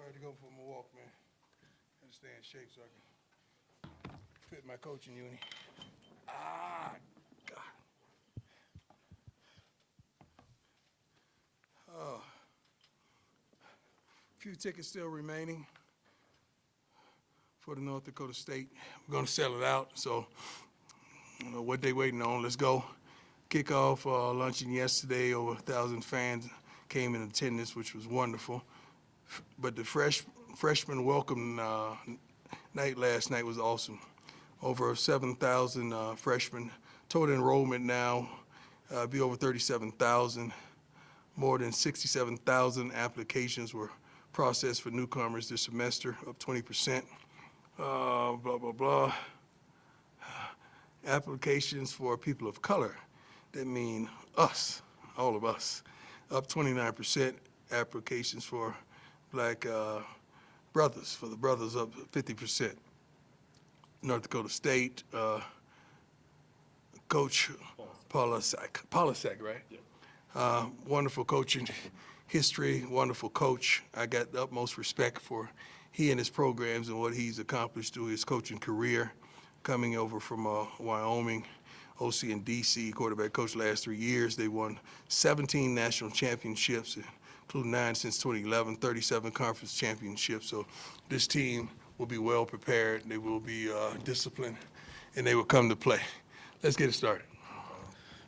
Sorry to go for my walk, man. Gotta stay in shape so I can fit my coaching uni. Ah, God. Oh. Few tickets still remaining for the North Dakota State. We're gonna sell it out, so what they waiting on, let's go. Kickoff luncheon yesterday, over 1,000 fans came in attendance, which was wonderful. But the freshman welcome night last night was awesome. Over 7,000 freshmen. Total enrollment now be over 37,000. More than 67,000 applications were processed for newcomers this semester, up 20%. Blah, blah, blah. Applications for people of color, that mean us, all of us, up 29%. Applications for black brothers, for the brothers, up 50%. North Dakota State, Coach Polasek, right? Yeah. Wonderful coaching history, wonderful coach. I got the utmost respect for he and his programs and what he's accomplished through his coaching career. Coming over from Wyoming, OC and DC, quarterback coach the last 3 years. They won 17 national championships, including 9 since 2011, 37 conference championships. So this team will be well prepared, they will be disciplined, and they will come to play. Let's get it started.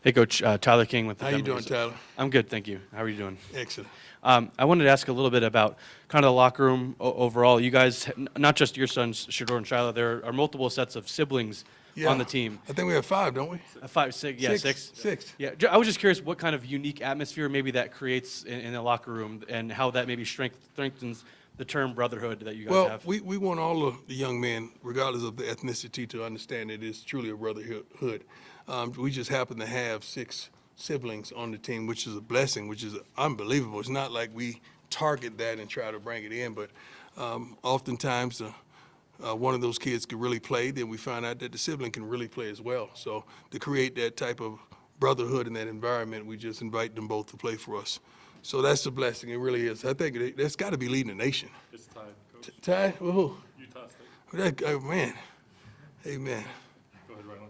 Hey, Coach, Tyler King with the How you doing, Tyler? I'm good, thank you. How are you doing? Excellent. I wanted to ask a little bit about kind of the locker room overall. You guys, not just your sons, Shador and Shiloh, there are multiple sets of siblings on the team. I think we have 5, don't we? 5, 6, yeah, 6. 6. Yeah, I was just curious what kind of unique atmosphere maybe that creates in the locker room and how that maybe strengthens the term brotherhood that you guys have. Well, we want all of the young men, regardless of the ethnicity, to understand it is truly a brotherhood. We just happen to have 6 siblings on the team, which is a blessing, which is unbelievable. It's not like we target that and try to bring it in, but oftentimes one of those kids could really play, then we find out that the sibling can really play as well. So to create that type of brotherhood in that environment, we just invite them both to play for us. So that's a blessing, it really is. I think that's got to be leading the nation. It's tied, Coach. Tied? Who? Utah State. Oh, man. Amen. Go ahead, Rylan.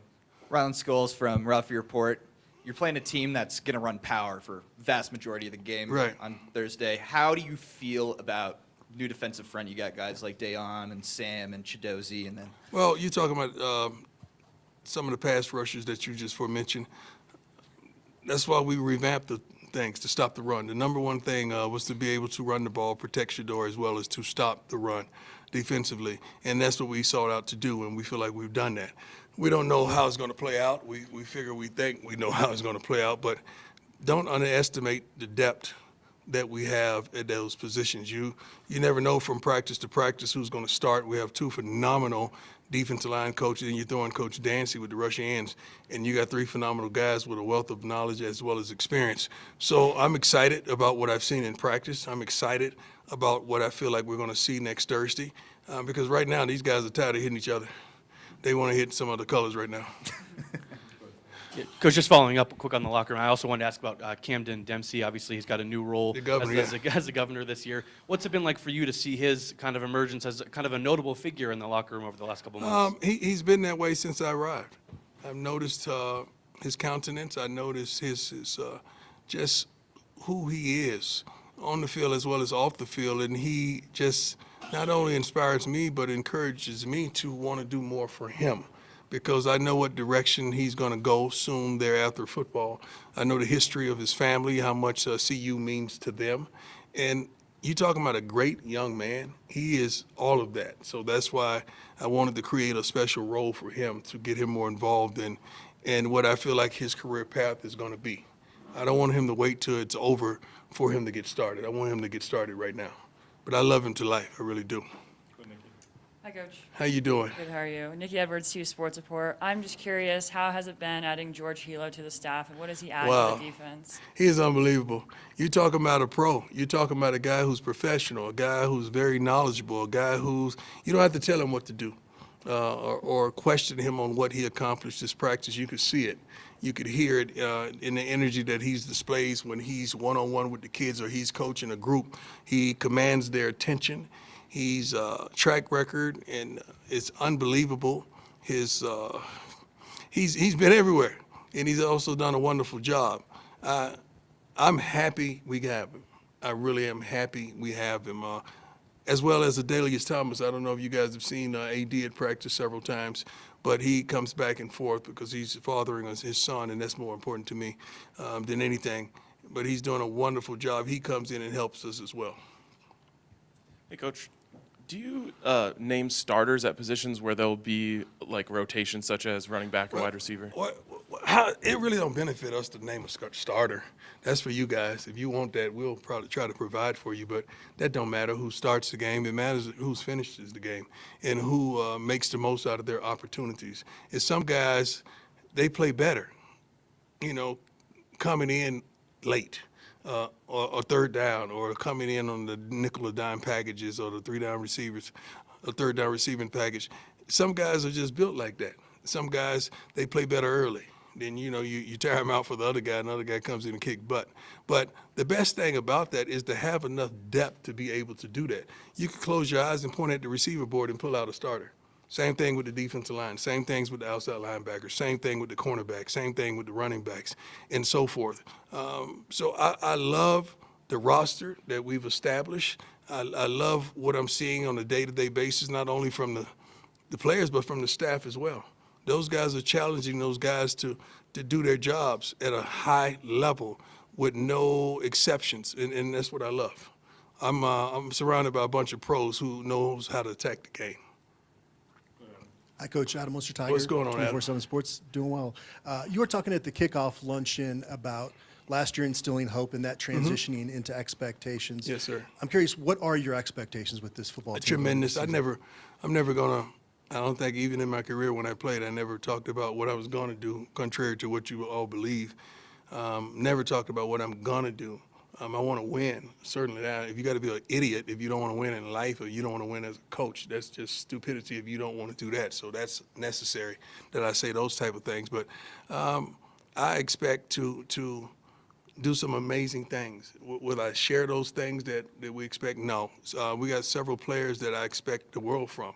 Rylan Scholes from Ralphie Report. You're playing a team that's going to run power for vast majority of the game on Thursday. How do you feel about new defensive front? You got guys like Deion and Sam and Chidozie, and then. Well, you're talking about some of the pass rushers that you just mentioned. That's why we revamped the things to stop the run. The number one thing was to be able to run the ball, protect Shador, as well as to stop the run defensively. And that's what we sought out to do, and we feel like we've done that. We don't know how it's going to play out. We think we know how it's going to play out, but don't underestimate the depth that we have at those positions. You never know from practice to practice who's going to start. We have 2 phenomenal defensive line coaches, and you're throwing Coach Dancy with the rush ends, and you got 3 phenomenal guys with a wealth of knowledge as well as experience. So I'm excited about what I've seen in practice. I'm excited about what I feel like we're going to see next Thursday, because right now these guys are tired of hitting each other. They want to hit some other colors right now. Yeah, Coach, just following up quick on the locker room, I also wanted to ask about Camden Dempsey. Obviously, he's got a new role as a governor this year. What's it been like for you to see his kind of emergence as kind of a notable figure in the locker room over the last couple of months? He's been that way since I arrived. I've noticed his countenance. I noticed his just who he is on the field as well as off the field, and he just not only inspires me but encourages me to want to do more for him, because I know what direction he's going to go soon thereafter football. I know the history of his family, how much CU means to them. And you're talking about a great young man. He is all of that. So that's why I wanted to create a special role for him to get him more involved in what I feel like his career path is going to be. I don't want him to wait till it's over for him to get started. I want him to get started right now. But I love him to life. I really do. Hi, Coach. How you doing? Good, how are you? Nikki Edwards, CU Sports Report. I'm just curious, how has it been adding George Hilo to the staff, and what does he add to the defense? He is unbelievable. You're talking about a pro. You're talking about a guy who's professional, a guy who's very knowledgeable, a guy who's, you don't have to tell him what to do or question him on what he accomplished this practice. You could see it. You could hear it in the energy that he displays when he's one-on-one with the kids or he's coaching a group. He commands their attention. He's track record, and it's unbelievable. He's been everywhere, and he's also done a wonderful job. I'm happy we have him. I really am happy we have him. As well as Adelius Thomas. I don't know if you guys have seen AD at practice several times, but he comes back and forth because he's fathering his son, and that's more important to me than anything. But he's doing a wonderful job. He comes in and helps us as well. Hey, Coach, do you name starters at positions where there'll be like rotations, such as running back or wide receiver? It really don't benefit us to name a starter. That's for you guys. If you want that, we'll probably try to provide for you, but that don't matter who starts the game. It matters who finishes the game and who makes the most out of their opportunities. And some guys, they play better, coming in late or third down, or coming in on the nickel or dime packages or the third down receiving package. Some guys are just built like that. Some guys, they play better early. Then, you tear him out for the other guy, and the other guy comes in and kick butt. But the best thing about that is to have enough depth to be able to do that. You can close your eyes and point at the receiver board and pull out a starter. Same thing with the defensive line. Same things with the outside linebackers. Same thing with the cornerback. Same thing with the running backs, and so forth. So I love the roster that we've established. I love what I'm seeing on a day-to-day basis, not only from the players, but from the staff as well. Those guys are challenging those guys to do their jobs at a high level with no exceptions, and that's what I love. I'm surrounded by a bunch of pros who knows how to attack the game. Hi, Coach. Adam Oster-Tiger. What's going on, Adam? 24/7 Sports. Doing well. You were talking at the kickoff luncheon about last year instilling hope and that transitioning into expectations. Yes, sir. I'm curious, what are your expectations with this football team? Tremendous. I'm never gonna. I don't think even in my career when I played, I never talked about what I was going to do, contrary to what you all believe. Never talked about what I'm going to do. I want to win, certainly. Now, if you got to be an idiot if you don't want to win in life or you don't want to win as a coach, that's just stupidity if you don't want to do that. So that's necessary that I say those type of things. But I expect to do some amazing things. Will I share those things that we expect? No. We got several players that I expect the world from.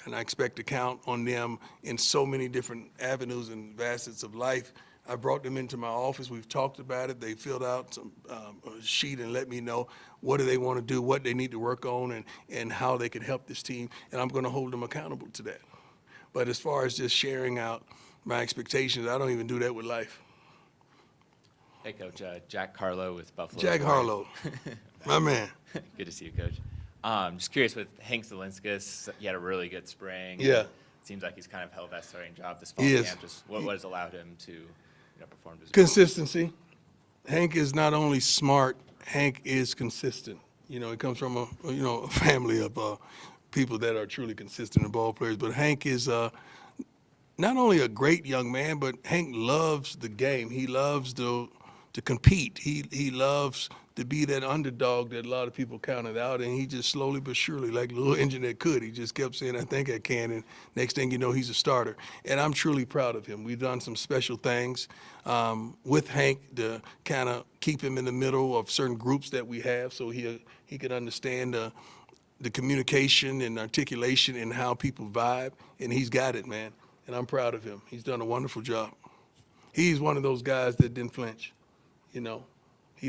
And I expect to count on them in so many different avenues and facets of life. I brought them into my office. We've talked about it. They filled out some a sheet and let me know what do they want to do, what they need to work on, and how they can help this team. And I'm going to hold them accountable to that. But as far as just sharing out my expectations, I don't even do that with life. Hey, Coach. Jack Harlow with Buffalo. Jack Harlow, my man. Good to see you, Coach. Just curious with Hank Zelinskas, he had a really good spring. Yeah. It seems like he's kind of held that starting job this fall He is. camp. Just what has allowed him to perform as well? Consistency. Hank is not only smart, Hank is consistent. He comes from a family of people that are truly consistent in ball players. But Hank is not only a great young man, but Hank loves the game. He loves to compete. He loves to be that underdog that a lot of people counted out, and he just slowly but surely, like a little engine that could, he just kept saying, I think I can, and next thing you know, he's a starter. And I'm truly proud of him. We've done some special things with Hank to kind of keep him in the middle of certain groups that we have so he can understand the communication and articulation and how people vibe, and he's got it, man. And I'm proud of him. He's done a wonderful job. He's one of those guys that didn't flinch, He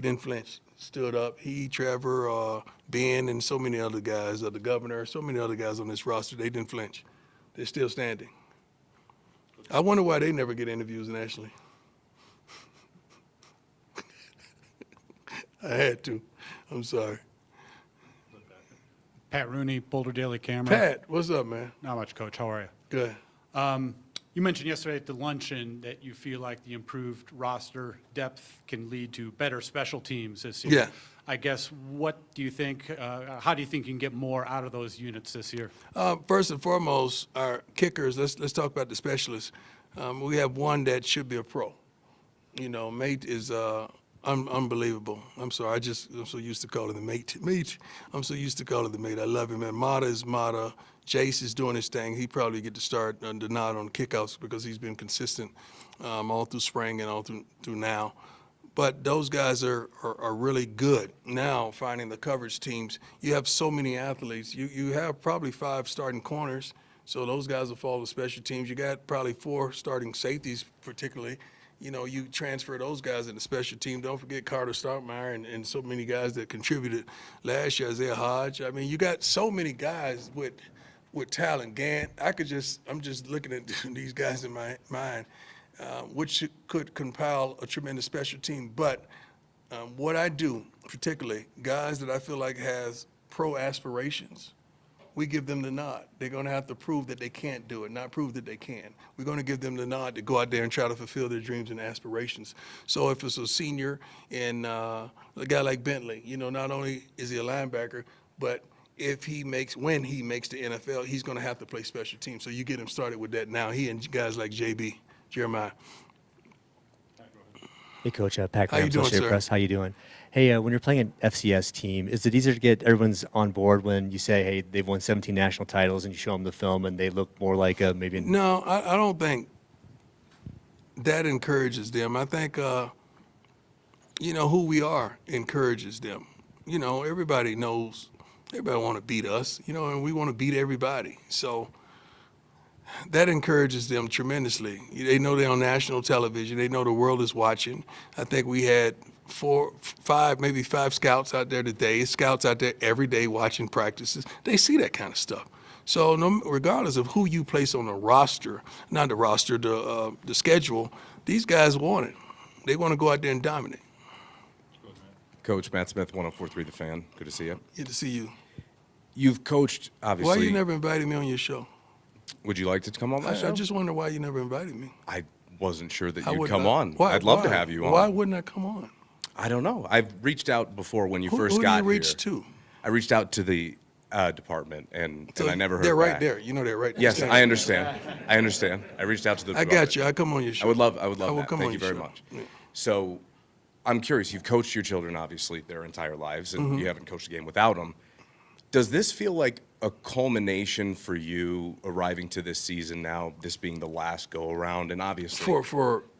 didn't flinch, stood up. He, Trevor, Ben, and so many other guys, the governor, so many other guys on this roster, they didn't flinch. They're still standing. I wonder why they never get interviews nationally. I had to. I'm sorry. Pat Rooney, Boulder Daily Camera. Pat, what's up, man? Not much, Coach. How are you? Good. You mentioned yesterday at the luncheon that you feel like the improved roster depth can lead to better special teams this year. Yeah. I guess, what do you think, how do you think you can get more out of those units this year? First and foremost, our kickers, let's talk about the specialists. We have one that should be a pro. Mate is unbelievable. I'm sorry, I'm so used to calling him mate. I'm so used to calling him mate. I love him, man. Mata is Mata. Jace is doing his thing. He probably get to start the nod on kickouts because he's been consistent all through spring and all through now. But those guys are really good. Now, finding the coverage teams, you have so many athletes. You have probably 5 starting corners, so those guys will fall to special teams. You got probably 4 starting safeties, particularly. You know, you transfer those guys into special team. Don't forget Carter Starkmeyer and so many guys that contributed last year, Isaiah Hodge. I mean, you got so many guys with talent. Gant, I'm just looking at these guys in my mind, which could compile a tremendous special team. But what I do, particularly guys that I feel like has pro aspirations, we give them the nod. They're going to have to prove that they can't do it, not prove that they can. We're going to give them the nod to go out there and try to fulfill their dreams and aspirations. So if it's a senior and a guy like Bentley, you know, not only is he a linebacker, but when he makes the NFL, he's going to have to play special teams. So you get him started with that now. He and guys like JB, Jeremiah. Hey, Coach. Pat How you Graham, doing, Associated sir? Press. How you doing? Hey, when you're playing an FCS team, is it easier to get everyone's on board when you say, hey, they've won 17 national titles, and you show them the film and they look more like maybe? No, I don't think that encourages them. I think, you know, who we are encourages them. You know, everybody knows, everybody want to beat us, you know, and we want to beat everybody. So that encourages them tremendously. They know they're on national television. They know the world is watching. I think we had 5 scouts out there today, scouts out there every day watching practices. They see that kind of stuff. So regardless of who you place on the roster, not the roster, the schedule, these guys want it. They want to go out there and dominate. Coach Matt Smith, 104.3 The Fan. Good to see you. Good to see you. You've coached, obviously. Why you never invited me on your show? Would you like to come on my show? I just wonder why you never invited me. I wasn't sure that I you'd would come not. on. Why- I'd love to why? have you on. Why wouldn't I come on? I don't know. I've reached out before when you first Who got do you reach here. to? I reached out to the department, and So I never heard they're right back. there. You know they're right there. Yes, I understand. I understand. I reached out to the I department. got you. I come on your show. I would love I will that. come Thank on you your very show. much. Yeah. So I'm curious. You've coached your children, obviously, their entire lives, and Mm-hmm. you haven't coached a game without them. Does this feel like a culmination for you arriving to this season now, this being the last go-around, and obviously...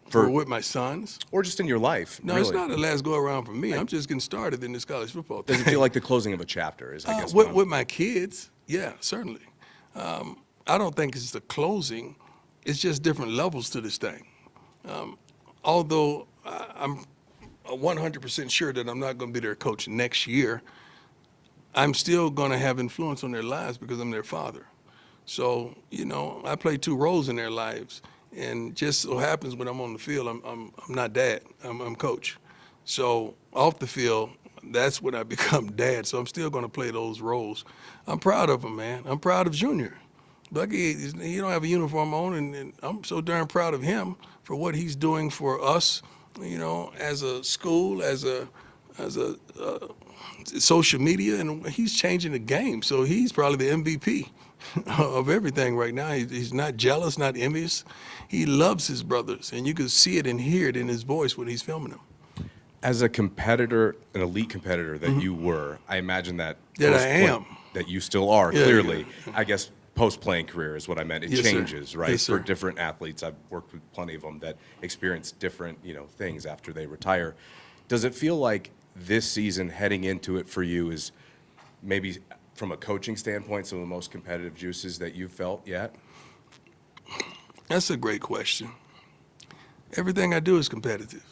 For with my sons? Or just in your life, No, really? it's not the last go around for me. I'm just getting started in this college football thing. Does it feel like the closing of a chapter is, I guess, with my kids, yeah, certainly. I don't think it's the closing. It's just different levels to this thing. Although I'm 100% sure that I'm not going to be their coach next year, I'm still going to have influence on their lives because I'm their father. So, you know, I play 2 roles in their lives. And just so happens when I'm on the field, I'm not dad, I'm coach. So off the field, that's when I become dad. So I'm still going to play those roles. I'm proud of him, man. I'm proud of Junior. Bucky, he don't have a uniform on, and I'm so darn proud of him for what he's doing for us, you know, as a school, as a social media, and he's changing the game. So he's probably the MVP of everything right now. He's not jealous, not envious. He loves his brothers, and you can see it and hear it in his voice when he's filming them. As a competitor, an elite competitor that you were, I imagine that... That I post-play- am. That you still are, Yeah, clearly. yeah. I guess post-playing career is what I meant. It Yes, sir. changes, right? Yes, sir. For different athletes. I've worked with plenty of them that experience different, you know, things after they retire. Does it feel like this season heading into it for you is maybe from a coaching standpoint some of the most competitive juices that you've felt yet? That's a great question. Everything I do is competitive.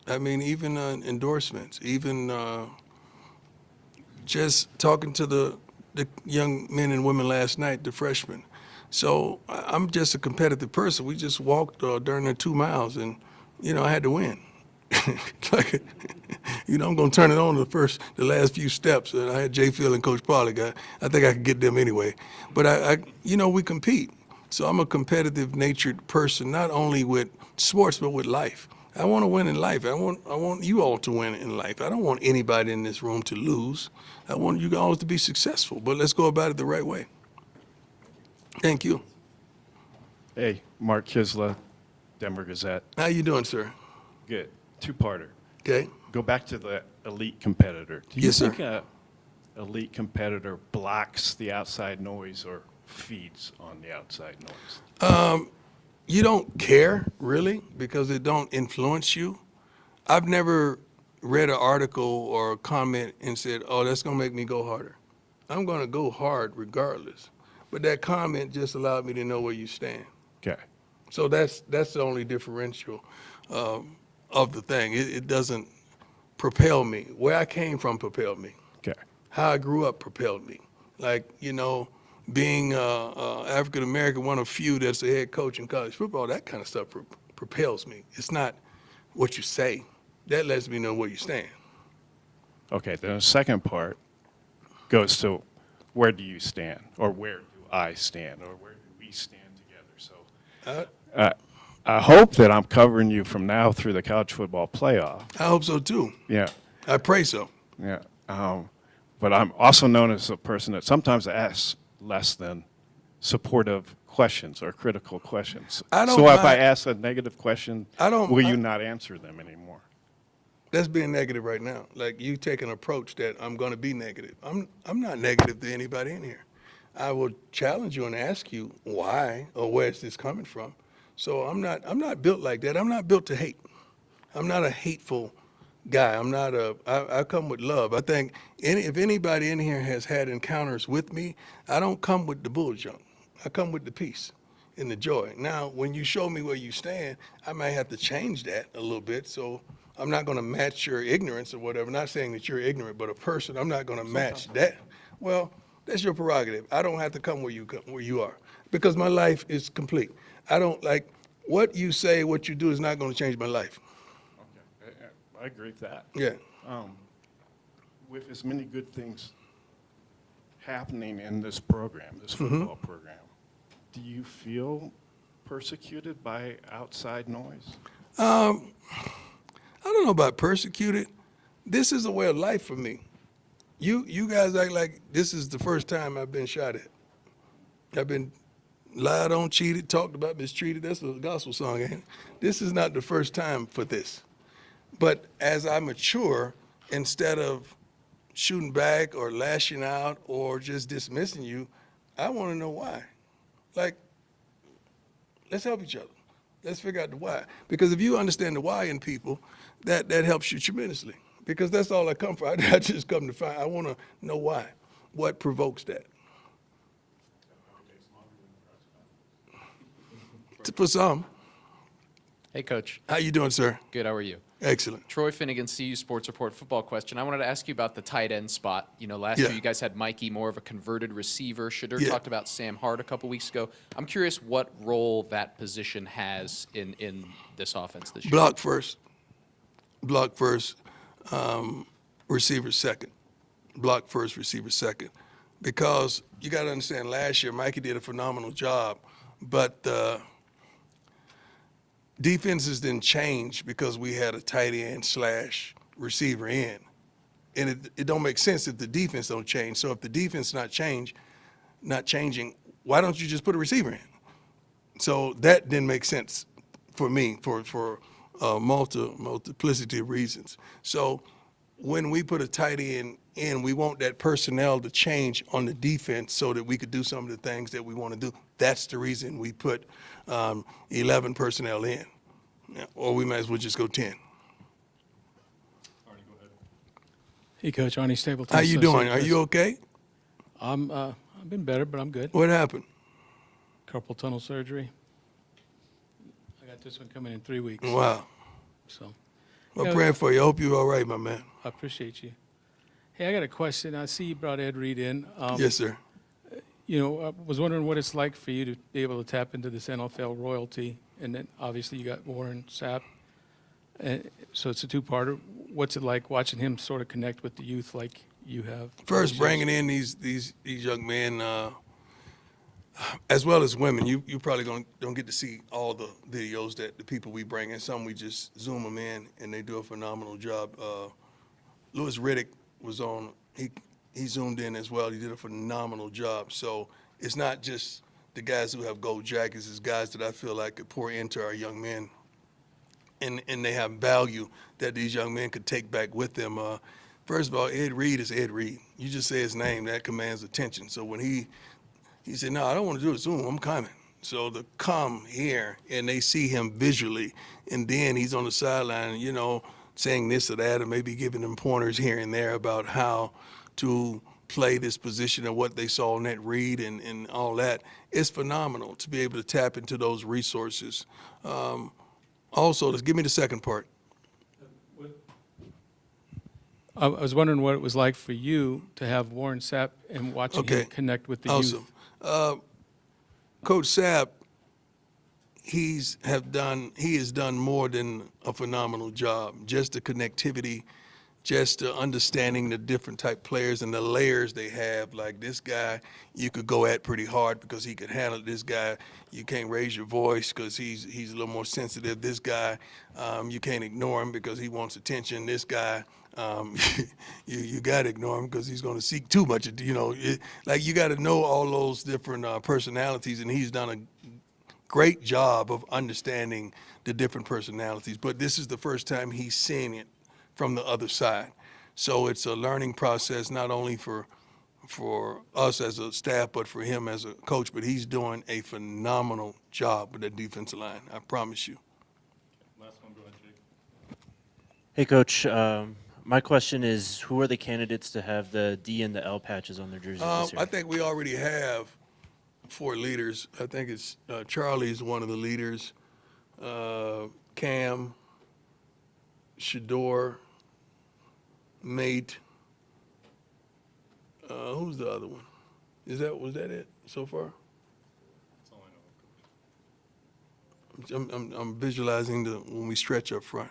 I mean, even endorsements, even just talking to the young men and women last night, the freshmen. So I'm just a competitive person. We just walked during the 2 miles, and, you know, I had to win. Like, you know, I'm going to turn it on the last few steps. And I had Jay Field and Coach Pollard. I think I could get them anyway. But, you know, we compete. So I'm a competitive natured person, not only with sports, but with life. I want to win in life. I want you all to win in life. I don't want anybody in this room to lose. I want you all to be successful, but let's go about it the right way. Thank you. Hey, Mark Kisla, Denver Gazette. How you doing, sir? Good. Two-parter. Okay. Go back to the elite competitor. Do you Yes, sir. think a elite competitor blocks the outside noise or feeds on the outside noise? you don't care really because it don't influence you. I've never read an article or a comment and said, oh, that's going to make me go harder. I'm going to go hard regardless. But that comment just allowed me to know where you stand. Okay. So that's the only differential of the thing. It doesn't propel me. Where I came from propelled me. Okay. How I grew up propelled me. Like, you know, being African American, one of few that's a head coach in college football, that kind of stuff propels me. It's not what you say. That lets me know where you stand. Okay, then the second part goes to where do you stand, or where do I stand, or where do we stand together? So I hope that I'm covering you from now through the college football playoff. I hope so too. Yeah, I pray so. yeah. But I'm also known as a person that sometimes asks less than supportive questions or critical questions. I don't So if I mind- ask a negative question, will you not answer them anymore? That's being negative right now. Like you take an approach that I'm going to be negative. I'm not negative to anybody in here. I will challenge you and ask you why or where is this coming from. So I'm not built like that. I'm not built to hate. I'm not a hateful guy. I come with love. I think if anybody in here has had encounters with me, I don't come with the bull junk. I come with the peace and the joy. Now, when you show me where you stand, I might have to change that a little bit. So I'm not going to match your ignorance or whatever. Not saying that you're ignorant, but a person, I'm not going to match that. Well, that's your prerogative. I don't have to come where you are because my life is complete. I don't like what you say, what you do is not going to change my life. Okay, I agree with that. Yeah. With as many good things happening in this program, this football program, do you feel persecuted by outside noise? I don't know about persecuted. This is a way of life for me. You guys act like this is the first time I've been shot at. I've been lied on, cheated, talked about, mistreated. That's a gospel song, ain't it? This is not the first time for this. But as I mature, instead of shooting back or lashing out or just dismissing you, I want to know why. Like, let's help each other. Let's figure out the why. Because if you understand the why in people, that helps you tremendously. Because that's all I come for. I just come to find, I want to know why. What provokes that? For some. Hey, Coach. How you doing, sir? Good. How are you? Excellent. Troy Finnegan, CU Sports Report football question. I wanted to ask you about the tight end spot. You know, last Yeah. year you guys had Mikey, more of a converted receiver. Shadur Yeah. talked about Sam Hart a couple weeks ago. I'm curious what role that position has in this offense this year. Block first. Block first. Receiver second. Block first, receiver second. Because you got to understand, last year Mikey did a phenomenal job, but defenses didn't change because we had a tight end / receiver in. And it don't make sense if the defense don't change. So if the defense not changing, why don't you just put a receiver in? So that didn't make sense for me for multiplicity of reasons. So when we put a tight end in, we want that personnel to change on the defense so that we could do some of the things that we want to do. That's the reason we put 11 personnel in. Yeah, or we might as well just go 10. Hey, Coach, Arnie Stapleton. How you doing? Are you okay? I've been better, but I'm good. What happened? Carpal tunnel surgery. I got this one coming in 3 weeks. Wow. So. I'm Yeah, praying for you. I hope you're all right, my man. I appreciate you. Hey, I got a question. I see you brought Ed Reed in. Yes, sir. You know, I was wondering what it's like for you to be able to tap into this NFL royalty, and then obviously you got Warren Sapp. So it's a two-parter. What's it like watching him sort of connect with the youth like you have? First, bringing in these young men, as well as women. You probably don't get to see all the videos that the people we bring in. Some we just zoom them in, and they do a phenomenal job. Louis Riddick was on. He zoomed in as well. He did a phenomenal job. So it's not just the guys who have gold jackets. It's guys that I feel like could pour into our young men, and they have value that these young men could take back with them. First of all, Ed Reed is Ed Reed. You just say his name, that commands attention. So when he said, no, I don't want to do a Zoom, I'm coming. So to come here and they see him visually, and then he's on the sideline, you know, saying this or that, or maybe giving them pointers here and there about how to play this position and what they saw on that read and all that. It's phenomenal to be able to tap into those resources. Also, just give me the second part. I was wondering what it was like for you to have Warren Sapp and watching him connect with the awesome. youth. Coach Sapp, he has done more than a phenomenal job. Just the connectivity, just the understanding the different type players and the layers they have. Like this guy, you could go at pretty hard because he could handle it. This guy, you can't raise your voice because he's a little more sensitive. This guy, you can't ignore him because he wants attention. This guy, you got to ignore him because he's going to seek too much. You know, like you got to know all those different personalities, and he's done a great job of understanding the different personalities. But this is the first time he's seeing it from the other side. So it's a learning process, not only for us as a staff, but for him as a coach. But he's doing a phenomenal job with that defensive line, I promise you. Last one, go ahead, Jake. Hey, Coach. My question is, who are the candidates to have the D and the L patches on their jerseys this year? I think we already have 4 leaders. I think it's Charlie's one of the leaders. Cam, Shador, Mate. Who's the other one? Was that it so far? That's all I know. I'm visualizing when we stretch up front.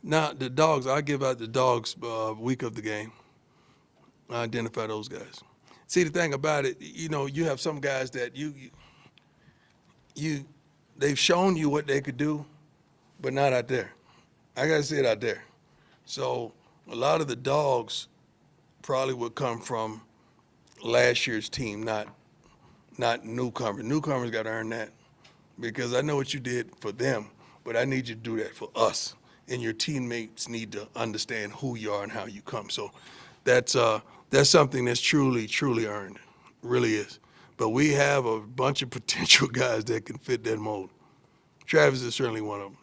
Now the dogs, I give out the dogs week of the game. I identify those guys. See, the thing about it, you know, you have some guys that they've shown you what they could do, but not out there. I gotta see it out there. So a lot of the dogs probably would come from last year's team, not newcomers. Newcomers got to earn that because I know what you did for them, but I need you to do that for us. And your teammates need to understand who you are and how you come. So that's something that's truly, truly earned, really is. But we have a bunch of potential guys that can fit that mold. Travis is certainly one of them.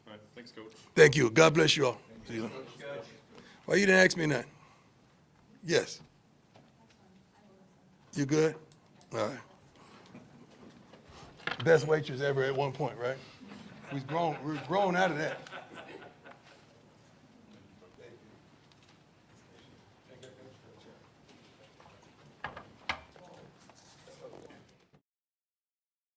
All right, thanks, Coach. Thank you. God bless you all. See you. Well, you didn't ask me nothing. Yes. You good? All right. Best waitress ever at one point, right? We're grown out of that.